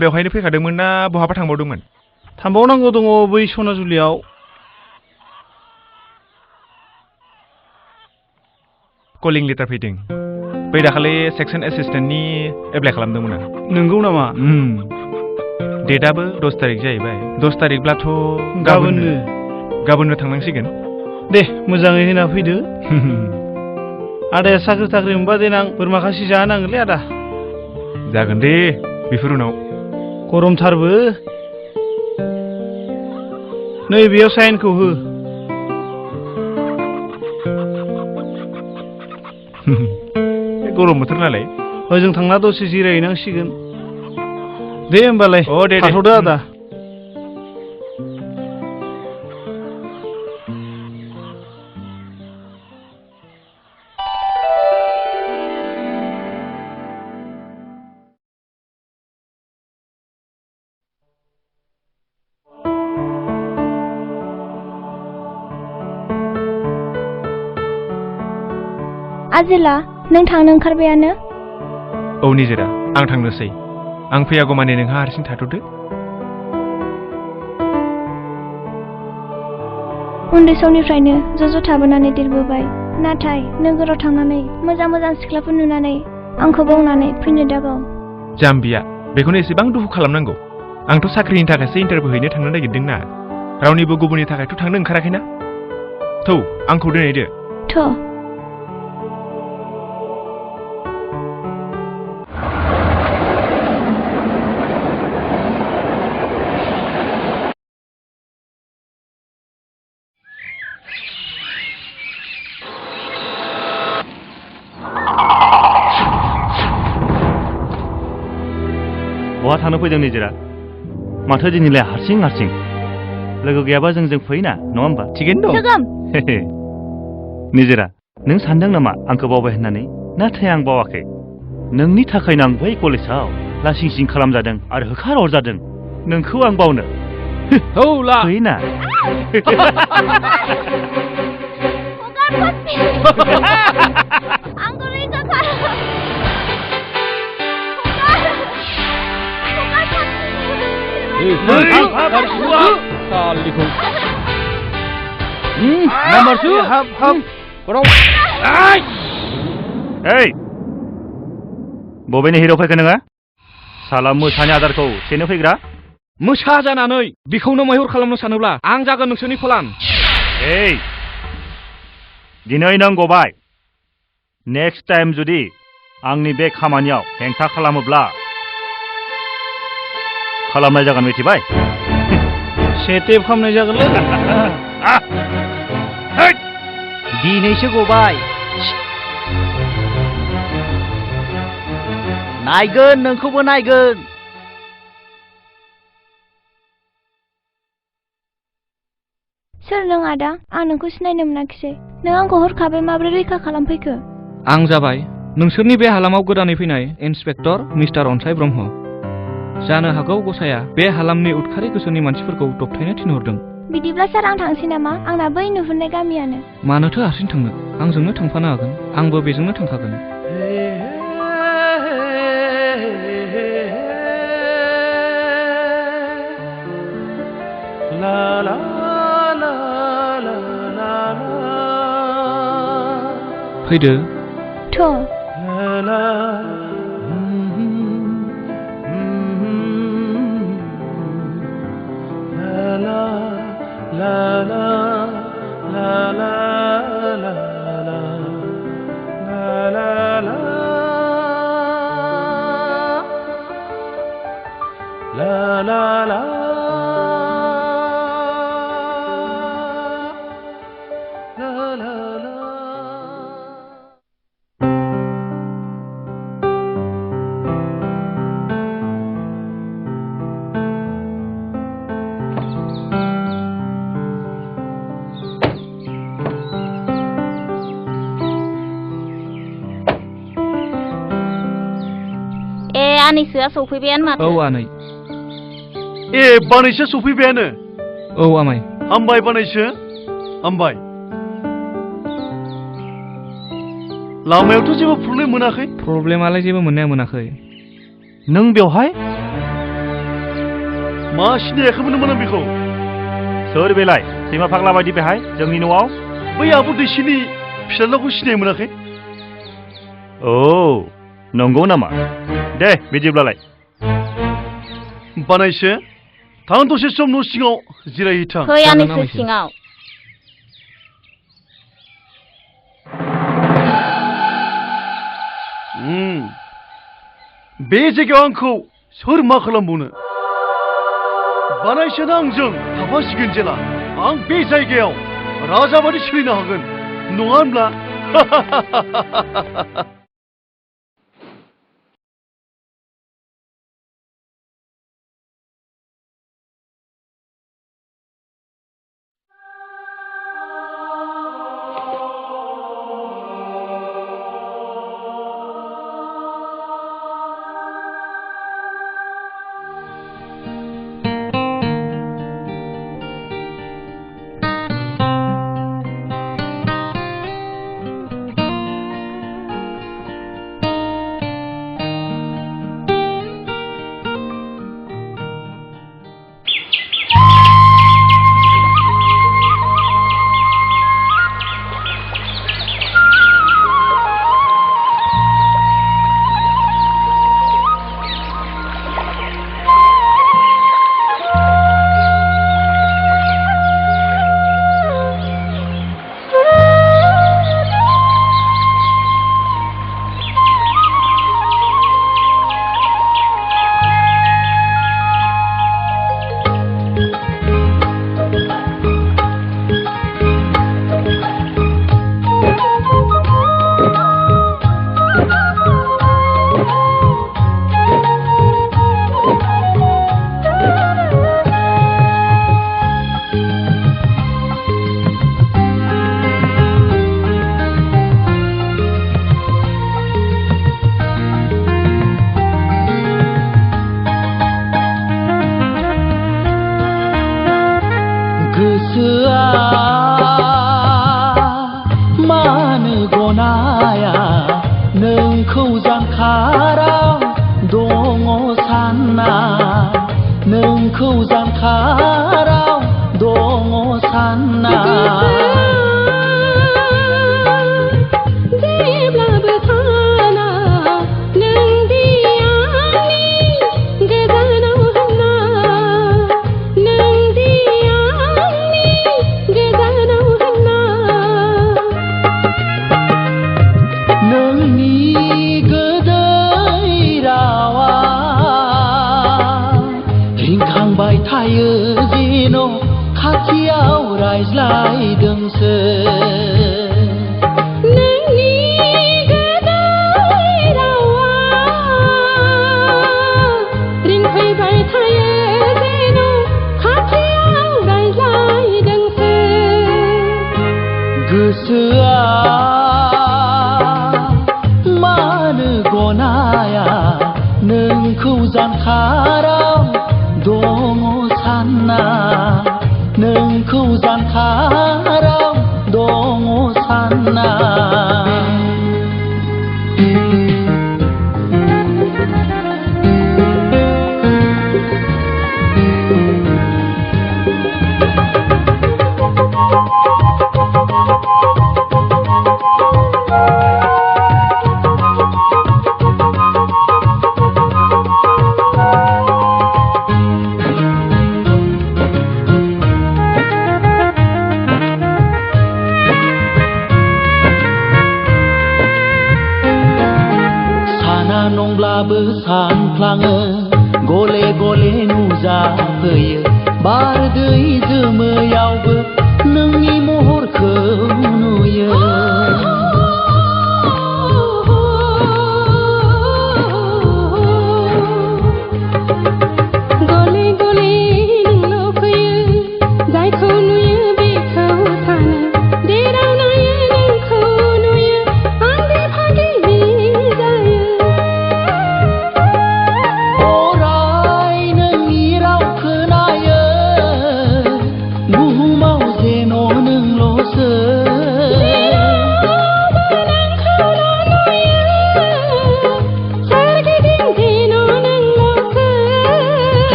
बेवहायनो फैखादोंमोन ना बहाबा थांबावदोंमोन? थांबावनांगौ दङ बै सनाजुलियाव। कलिं लेटार फैदों। बै दाखालि सेक्सन एसिस्टेन्टनि एप्लाइ खालामदोंमोन आं। नंगौ नामा? डेटआबो 10 तारिख जाहैबाय। 10 तारिखब्लाथ' गाबोननो थांनांसिगोन। दे मोजाङै होना फैदो। आदाया साख्रि थाख्रि मोनबा देनां बोरमा खासि जाहोनांगोनलै आदा। जागोन दे बेफोर उनाव। गरमथारबो। नै बेयाव साइनखौ हो। गरम बोथोर नालाय ओजों थांना दसे जिरायहैनांसिगोन। दे होमबालाय दे थाथ'दो आदा। आजोला नों थांनो ओंखारबायानो? औ निजिरा आं थांनोसै। आं फैयागौमानि नोंहा हारसिं थाथ'दो। उन्दै समनिफ्रायनो ज' थाबोनानै देरबोबाय। नाथाय नोगोराव थांनानै मोजां मोजां सिख्लाफोर नुनानै आंखौ बावनानै फैनो दाबाव। जाम्बिया बेखौनो एसेबां दुखु खालामनांगौ। आंथ' साख्रिनि थाखायसो इन्टारभिउ हैनो थांनो नागिरदोंना। रावनिबो गुबुननि थाखायथ' थांनो ओंखाराखैना। थौ आंखौ दोनहैदो। थ' बहा थांनो फैदों निजिरा? माथो दिनैलाय हारसिं लोगो गैयाबा जोंजों फैना नङा होमबा? थिगैनो दं। सोगोम निजिरा नों सानदों नामा आंखौ बावबाय होननानै? नाथाय आं बावाखै। नोंनि थाखायनो आं बै कलेजाव लासिं सिं खालामजादों आरो होखार हरजादों। नोंखौ आं बावनो फैना। आंखौ रैखा खालाम। बबेनि हिर' फैखो नोङो? साला मोसानि आदारखौ सेनो फैग्रा। मोसा जानानै बेखौनो मैहुर खालामनो सानोब्ला आं जागोन नोंसोरनि फलान। दिनै नों गबाय। नेक्स्ट टाइम जुदि आंनि बे खामानियाव हेंथा खालामोब्ला खालामनाय जागोन मिथिबाय? सेटेप खालामनाय जागोनलै। दिनैसो गबाय। नायगोन नोंखौबो नायगोन। सोर नों आदा? आं नोंखौ सिनायनो मोनाखिसै। नों आंखौ हरखाबै माबोरै रैखा खालामफैखो? आं जाबाय नोंसोरनि बे हालामाव गोदानै फैनाय इन्सपेक्टर मिस्टार अनसाय ब्रह्म। जानो हागौ गसाया बे हालामनि उदखारि गोसोनि मानसिफोरखौ दबथायनो थिनहरदों। बिदिब्ला सार आं थांसै नामा? आंना बै नुहुरनाय गामियानो। मानोथो हारसिं थांनो? आंजोंनो थांफानो हागोन। आंबो बेजोंनो थांखागोन। फैदो। आनैसोआ सफैबायानो माथो। औ आनै। बानैसो सफैबायानो। औ आमाय। हामबाय बानैसो हामबाय। लामायावथ' जेबो प्रब्लेम मोनाखै? प्रब्लेमालाय जेबो मोननाया मोनाखै। नों बेवहाय? मा सिनायाखैमोन आं बेखौ सोर बेलाय सैमा फाग्ला बायदि बेहाय जोंनि न'आव बै आब' दैसिनि फिसाज्लाखौ सिनाय मोनाखै औ नंगौ नामा दे बिदिब्लालाय बानायसो थां दसे सम न' सिङाव जिरायहैथां फै आनैसो सिङाव बे जायगायाव आंखौ सोर मा खालामबावनो बानायसोना आंजों थाफासिगोन जेला आं बे जायगायाव राजा बादि सोलिनो हागोन नङा होनब्ला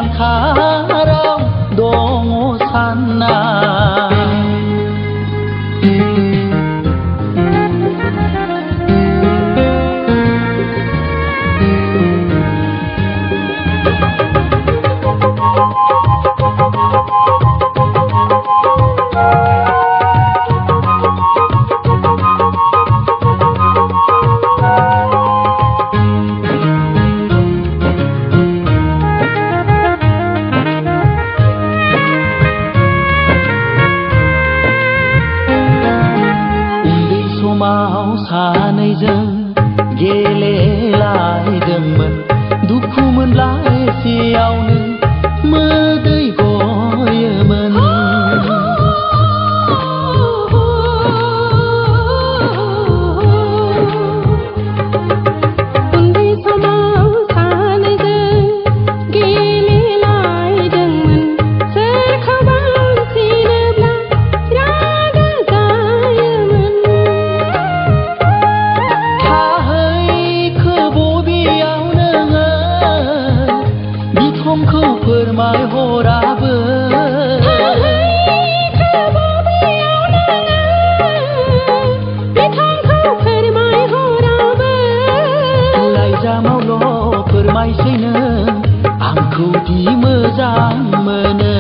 जानखाराव दङ सानना सानैजों गेलेलायदोंमोन दुखु मोनलायसेयावनो मोदै गयोमोन उन्दै समाव सानैजों गेलेलायदोंमोन सोरखौबा अनसिनोब्ला रागा जायोमोन बिथंखौ फोरमायहराबो लाइजामावल' फोरमायसै नों आंखौ दि मोजां मोनो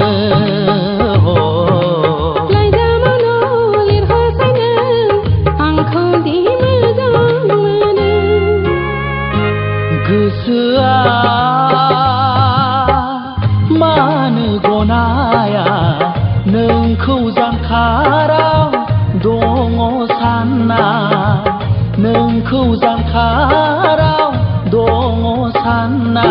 लाइजामावल' लिरहरसै नों आंखौ दि मोजां मोनो गोसोआ मानो गनाया नोंखौ जानखाराव दङ सानना नोंखौ जानखाराव दङ सानना